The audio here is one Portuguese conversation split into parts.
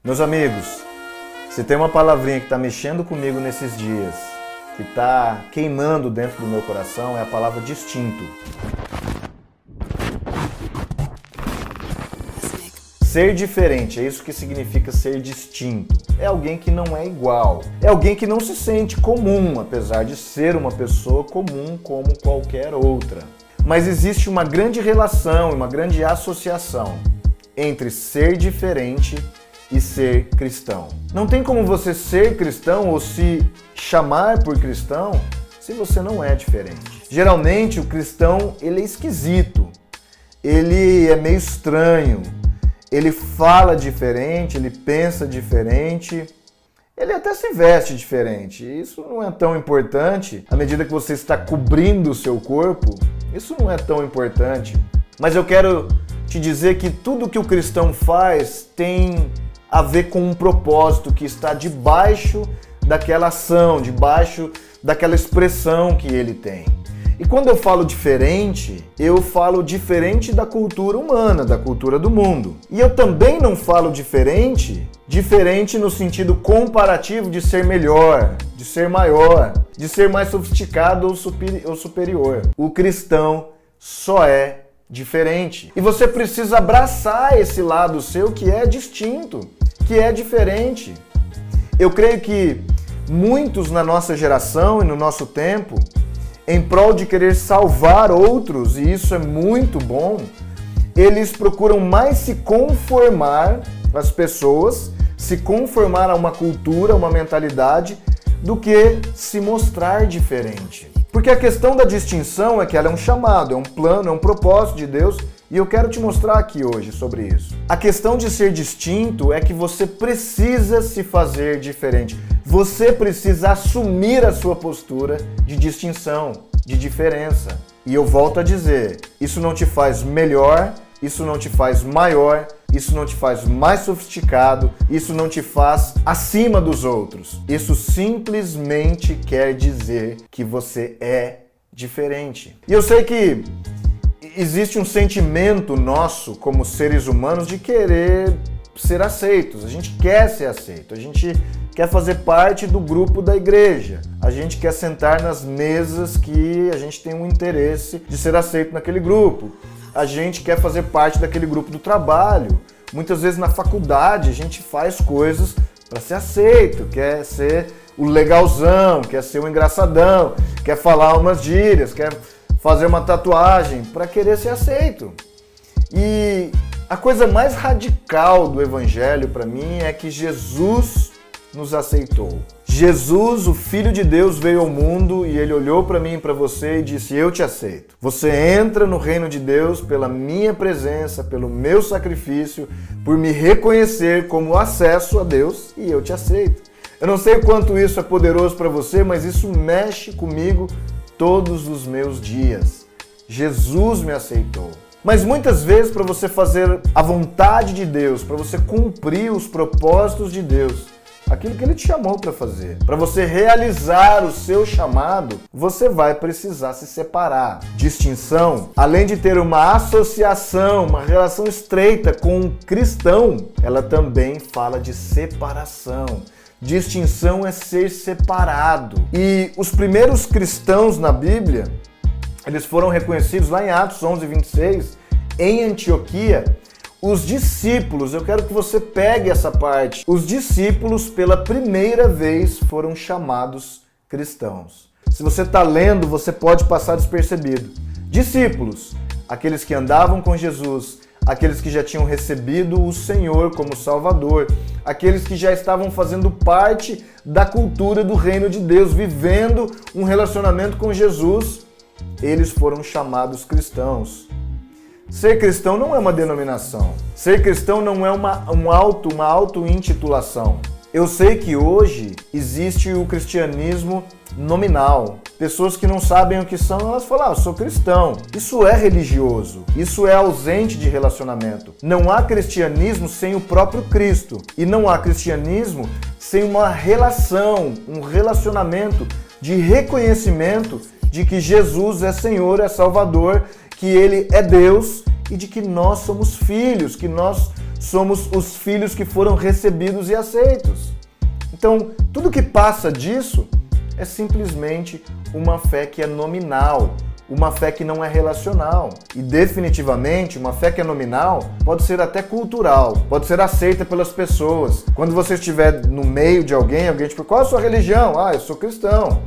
Meus amigos, se tem uma palavrinha que está mexendo comigo nesses dias, que está queimando dentro do meu coração, é a palavra distinto. Ser diferente, é isso que significa ser distinto. É alguém que não é igual. É alguém que não se sente comum, apesar de ser uma pessoa comum como qualquer outra. Mas existe uma grande relação, uma grande associação entre ser diferente e ser cristão. Não tem como você ser cristão ou se chamar por cristão se você não é diferente. Geralmente o cristão, ele é esquisito, ele é meio estranho, ele fala diferente, ele pensa diferente, ele até se veste diferente. Isso não é tão importante à medida que você está cobrindo o seu corpo, isso não é tão importante. Mas eu quero te dizer que tudo que o cristão faz tem a ver com um propósito que está debaixo daquela ação, debaixo daquela expressão que ele tem. E quando eu falo diferente, eu falo diferente da cultura humana, da cultura do mundo. E eu também não falo diferente no sentido comparativo de ser melhor, de ser maior, de ser mais sofisticado ou superior. O cristão só é diferente. E você precisa abraçar esse lado seu que é distinto, que é diferente. Eu creio que muitos na nossa geração e no nosso tempo, em prol de querer salvar outros, e isso é muito bom, eles procuram mais se conformar às pessoas, se conformar a uma cultura, a uma mentalidade, do que se mostrar diferente. Porque a questão da distinção é que ela é um chamado, é um plano, é um propósito de Deus, e eu quero te mostrar aqui hoje sobre isso. A questão de ser distinto é que você precisa se fazer diferente. Você precisa assumir a sua postura de distinção, de diferença. E eu volto a dizer, isso não te faz melhor, isso não te faz maior, isso não te faz mais sofisticado, isso não te faz acima dos outros. Isso simplesmente quer dizer que você é diferente. E eu sei que existe um sentimento nosso como seres humanos de querer ser aceitos. A gente quer ser aceito, a gente quer fazer parte do grupo da igreja. A gente quer sentar nas mesas que a gente tem um interesse de ser aceito naquele grupo. A gente quer fazer parte daquele grupo do trabalho. Muitas vezes na faculdade a gente faz coisas para ser aceito, quer ser o legalzão, quer ser o engraçadão, quer falar umas gírias, quer fazer uma tatuagem para querer ser aceito. E a coisa mais radical do evangelho para mim é que Jesus nos aceitou. Jesus, o Filho de Deus, veio ao mundo e ele olhou para mim e para você e disse: eu te aceito. Você entra no reino de Deus pela minha presença, pelo meu sacrifício, por me reconhecer como acesso a Deus, e eu te aceito. Eu não sei o quanto isso é poderoso para você, mas isso mexe comigo todos os meus dias. Jesus me aceitou. Mas muitas vezes, para você fazer a vontade de Deus, para você cumprir os propósitos de Deus, aquilo que Ele te chamou para fazer, para você realizar o seu chamado, você vai precisar se separar. Distinção, além de ter uma associação, uma relação estreita com um cristão, ela também fala de separação. Distinção é ser separado. E os primeiros cristãos na Bíblia, eles foram reconhecidos lá em Atos 11:26, em Antioquia. Os discípulos, eu quero que você pegue essa parte. Os discípulos, pela primeira vez, foram chamados cristãos. Se você está lendo, você pode passar despercebido. Discípulos, aqueles que andavam com Jesus, aqueles que já tinham recebido o Senhor como Salvador, aqueles que já estavam fazendo parte da cultura do reino de Deus, vivendo um relacionamento com Jesus, eles foram chamados cristãos. Ser cristão não é uma denominação. Ser cristão não é uma auto-intitulação. Eu sei que hoje existe o cristianismo nominal. Pessoas que não sabem o que são, elas falam: eu sou cristão. Isso é religioso. Isso é ausente de relacionamento. Não há cristianismo sem o próprio Cristo. E não há cristianismo sem uma relação, um relacionamento de reconhecimento de que Jesus é Senhor, é Salvador, que Ele é Deus e de que nós somos filhos, que nós somos os filhos que foram recebidos e aceitos. Então, tudo que passa disso é simplesmente uma fé que é nominal, uma fé que não é relacional. E definitivamente, uma fé que é nominal pode ser até cultural, pode ser aceita pelas pessoas. Quando você estiver no meio de alguém te pergunta, qual é a sua religião? Ah, eu sou cristão.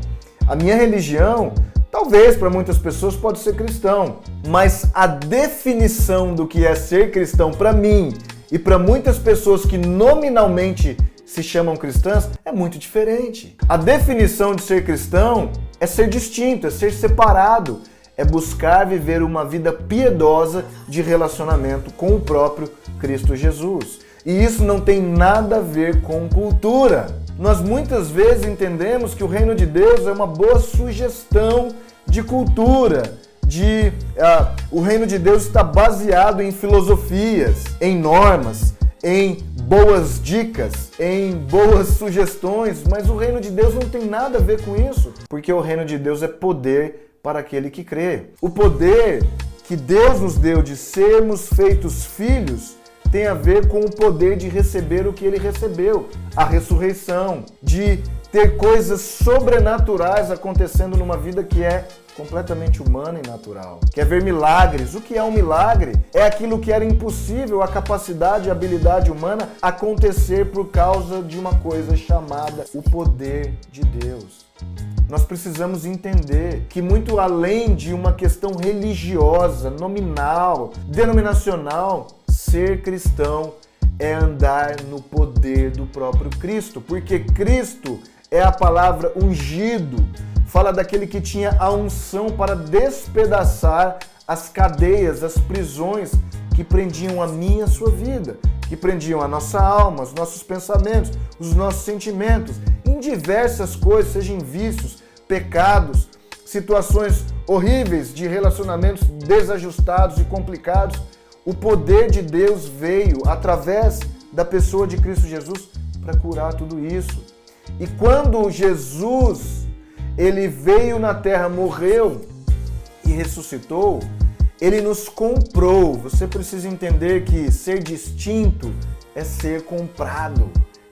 A minha religião, talvez para muitas pessoas pode ser cristão, mas a definição do que é ser cristão para mim e para muitas pessoas que nominalmente se chamam cristãs é muito diferente. A definição de ser cristão é ser distinto, é ser separado, é buscar viver uma vida piedosa de relacionamento com o próprio Cristo Jesus. E isso não tem nada a ver com cultura. Nós muitas vezes entendemos que o reino de Deus é uma boa sugestão de cultura, o reino de Deus está baseado em filosofias, em normas, em boas dicas, em boas sugestões, mas o reino de Deus não tem nada a ver com isso, porque o reino de Deus é poder para aquele que crê. O poder que Deus nos deu de sermos feitos filhos tem a ver com o poder de receber o que ele recebeu, a ressurreição, de ter coisas sobrenaturais acontecendo numa vida que é completamente humana e natural. Quer ver milagres? O que é um milagre? É aquilo que era impossível, a capacidade e a habilidade humana acontecer por causa de uma coisa chamada o poder de Deus. Nós precisamos entender que muito além de uma questão religiosa, nominal, denominacional, ser cristão é andar no poder do próprio Cristo, porque Cristo é a palavra ungido, fala daquele que tinha a unção para despedaçar as cadeias, as prisões que prendiam a minha e a sua vida, que prendiam a nossa alma, os nossos pensamentos, os nossos sentimentos, em diversas coisas, sejam vícios, pecados, situações horríveis de relacionamentos desajustados e complicados. O poder de Deus veio através da pessoa de Cristo Jesus para curar tudo isso. E quando Jesus ele veio na terra, morreu e ressuscitou, ele nos comprou. Você precisa entender que ser distinto é ser comprado.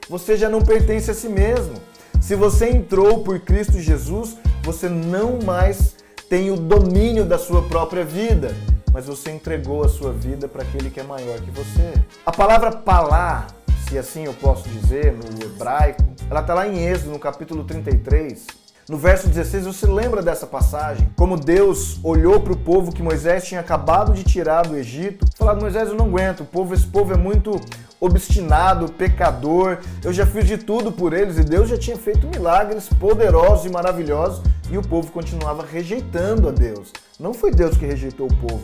Você já não pertence a si mesmo. Se você entrou por Cristo Jesus, você não mais tem o domínio da sua própria vida, mas você entregou a sua vida para aquele que é maior que você. A palavra palá, se assim eu posso dizer, no hebraico, ela está lá em Êxodo, no capítulo 33. No verso 16, você lembra dessa passagem? Como Deus olhou para o povo que Moisés tinha acabado de tirar do Egito e falou, Moisés, eu não aguento, esse povo é muito obstinado, pecador, eu já fiz de tudo por eles, e Deus já tinha feito milagres poderosos e maravilhosos, e o povo continuava rejeitando a Deus. Não foi Deus que rejeitou o povo,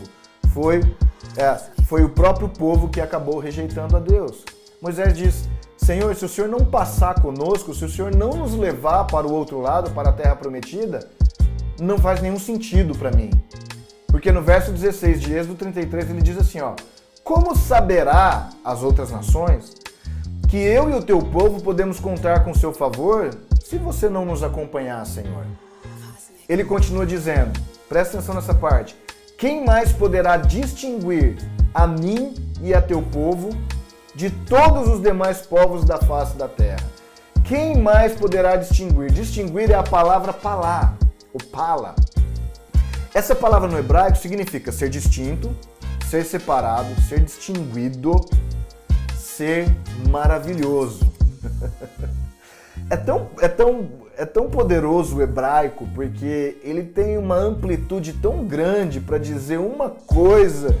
foi o próprio povo que acabou rejeitando a Deus. Moisés diz, Senhor, se o Senhor não passar conosco, se o Senhor não nos levar para o outro lado, para a terra prometida, não faz nenhum sentido para mim. Porque no verso 16 de Êxodo 33 ele diz assim, como saberá as outras nações que eu e o teu povo podemos contar com o seu favor se você não nos acompanhar, Senhor? Ele continua dizendo, presta atenção nessa parte, quem mais poderá distinguir a mim e a teu povo de todos os demais povos da face da terra? Quem mais poderá distinguir? Distinguir é a palavra palá, o pala. Essa palavra no hebraico significa ser distinto, ser separado, ser distinguido, ser maravilhoso. É tão poderoso o hebraico porque ele tem uma amplitude tão grande para dizer uma coisa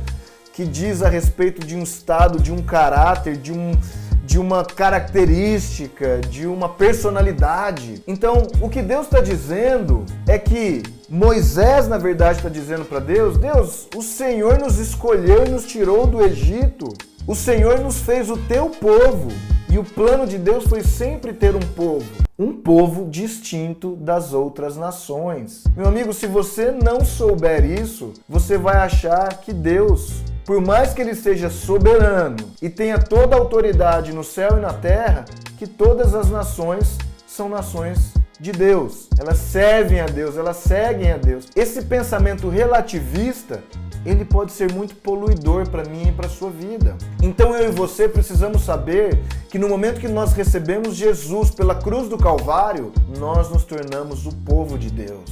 que diz a respeito de um estado, de um caráter, de uma característica, de uma personalidade. Então, o que Deus está dizendo é que Moisés, na verdade, está dizendo para Deus, Deus, o Senhor nos escolheu e nos tirou do Egito. O Senhor nos fez o teu povo. E o plano de Deus foi sempre ter um povo distinto das outras nações. Meu amigo, se você não souber isso, você vai achar que Deus, por mais que ele seja soberano e tenha toda a autoridade no céu e na terra, que todas as nações são nações de Deus. Elas servem a Deus, elas seguem a Deus. Esse pensamento relativista ele pode ser muito poluidor para mim e para a sua vida. Então eu e você precisamos saber que no momento que nós recebemos Jesus pela cruz do Calvário, nós nos tornamos o povo de Deus,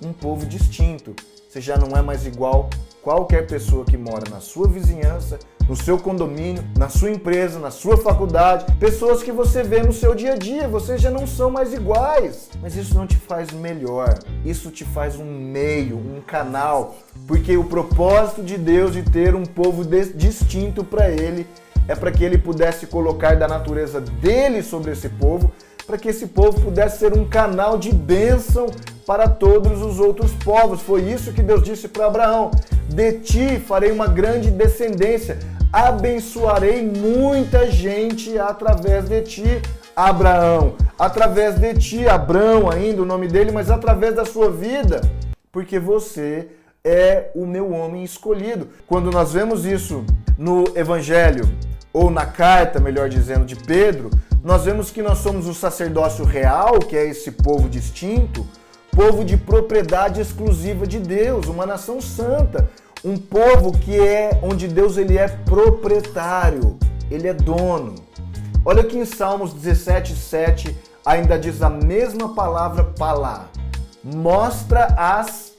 um povo distinto. Você já não é mais igual qualquer pessoa que mora na sua vizinhança, no seu condomínio, na sua empresa, na sua faculdade, pessoas que você vê no seu dia a dia, vocês já não são mais iguais. Mas isso não te faz melhor, isso te faz um meio, um canal, porque o propósito de Deus de ter um povo distinto para Ele é para que Ele pudesse colocar da natureza dele sobre esse povo, para que esse povo pudesse ser um canal de bênção para todos os outros povos. Foi isso que Deus disse para Abraão: de ti farei uma grande descendência, abençoarei muita gente através de ti, Abraão, através de ti, Abrão ainda o nome dele, mas através da sua vida, porque você é o meu homem escolhido. Quando nós vemos isso no Evangelho, ou na carta, melhor dizendo, de Pedro, nós vemos que nós somos o sacerdócio real, que é esse povo distinto, povo de propriedade exclusiva de Deus, uma nação santa, um povo que é onde Deus ele é proprietário, ele é dono. Olha que em Salmos 17:7 ainda diz a mesma palavra palá. Mostra as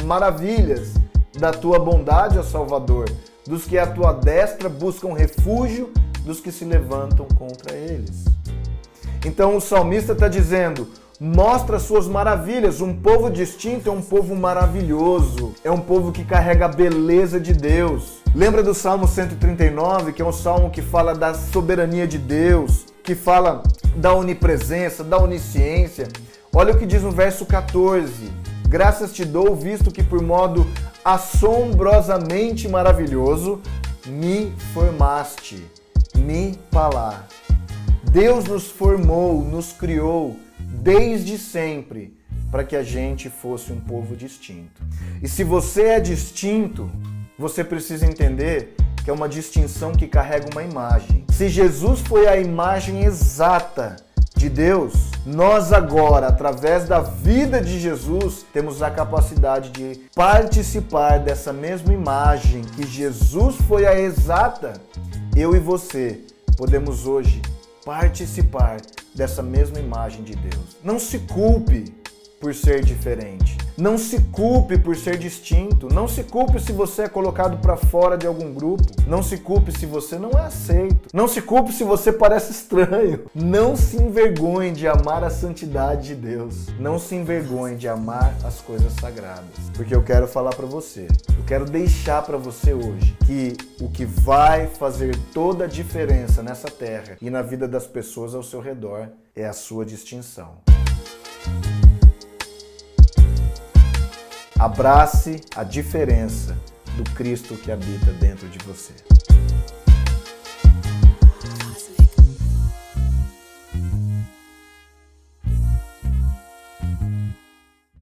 maravilhas da tua bondade, ó Salvador, dos que à tua destra buscam refúgio, dos que se levantam contra eles. Então o salmista está dizendo: mostra as suas maravilhas. Um povo distinto é um povo maravilhoso, é um povo que carrega a beleza de Deus. Lembra do Salmo 139, que é um salmo que fala da soberania de Deus, que fala da onipresença, da onisciência. Olha o que diz no verso 14: graças te dou, visto que por modo assombrosamente maravilhoso me formaste. Me palá. Deus nos formou, nos criou desde sempre para que a gente fosse um povo distinto. E se você é distinto, você precisa entender que é uma distinção que carrega uma imagem. Se Jesus foi a imagem exata de Deus, nós agora, através da vida de Jesus, temos a capacidade de participar dessa mesma imagem que Jesus foi a exata. Eu e você podemos hoje participar dessa mesma imagem de Deus. Não se culpe por ser diferente. Não se culpe por ser distinto. Não se culpe se você é colocado para fora de algum grupo. Não se culpe se você não é aceito. Não se culpe se você parece estranho. Não se envergonhe de amar a santidade de Deus. Não se envergonhe de amar as coisas sagradas. Porque eu quero falar para você, eu quero deixar para você hoje que o que vai fazer toda a diferença nessa terra e na vida das pessoas ao seu redor é a sua distinção. Abrace a diferença do Cristo que habita dentro de você.